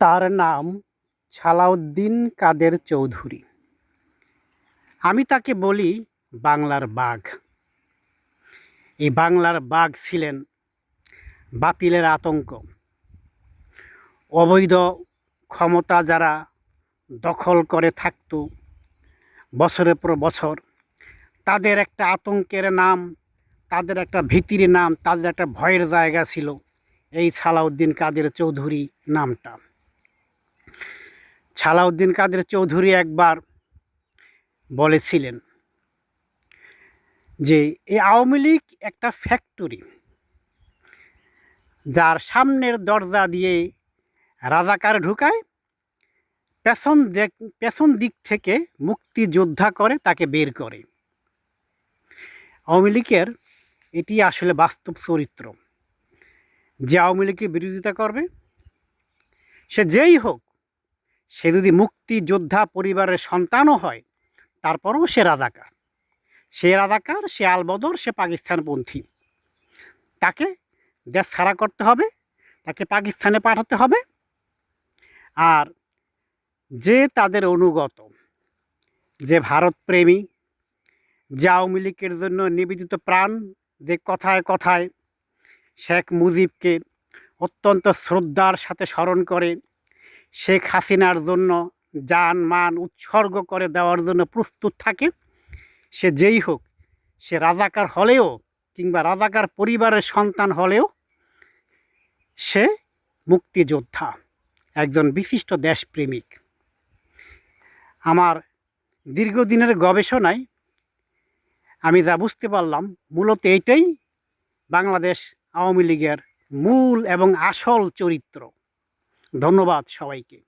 তার নাম ছালাউদ্দিন কাদের চৌধুরী। আমি তাকে বলি বাংলার বাঘ। এই বাংলার বাঘ ছিলেন বাতিলের আতঙ্ক। অবৈধ ক্ষমতা যারা দখল করে থাকত বছরের পর বছর, তাদের একটা আতঙ্কের নাম, তাদের একটা ভীতির নাম, তাদের একটা ভয়ের জায়গা ছিল এই ছালাউদ্দিন কাদের চৌধুরী নামটা। ছালাউদ্দিন কাদের চৌধুরী একবার বলেছিলেন যে এই আওয়ামী লীগ একটা ফ্যাক্টরি, যার সামনের দরজা দিয়ে রাজাকার ঢুকায়, পেছন দিক থেকে মুক্তিযোদ্ধা করে তাকে বের করে। আওয়ামী লীগের এটি আসলে বাস্তব চরিত্র। যে আওয়ামী লীগের বিরোধিতা করবে, সে যেই হোক, সে যদি মুক্তিযোদ্ধা পরিবারের সন্তানও হয়, তারপরেও সে রাজাকার। সে আলবদর, সে পাকিস্তানপন্থী। তাকে দেশ ছাড়া করতে হবে, তাকে পাকিস্তানে পাঠাতে হবে। আর যে তাদের অনুগত, যে ভারতপ্রেমী, যে আওয়ামী লীগের জন্য নিবেদিত প্রাণ, যে কথায় কথায় শেখ মুজিবকে অত্যন্ত শ্রদ্ধার সাথে স্মরণ করে, শেখ হাসিনার জন্য জান মান উৎসর্গ করে দেওয়ার জন্য প্রস্তুত থাকে, সে যেই হোক, সে রাজাকার হলেও কিংবা রাজাকার পরিবারের সন্তান হলেও সে মুক্তিযোদ্ধা, একজন বিশিষ্ট দেশপ্রেমিক। আমার দীর্ঘদিনের গবেষণায় আমি যা বুঝতে পারলাম, মূলত এইটাই বাংলাদেশ আওয়ামী লীগের মূল এবং আসল চরিত্র। ধন্যবাদ সবাইকে।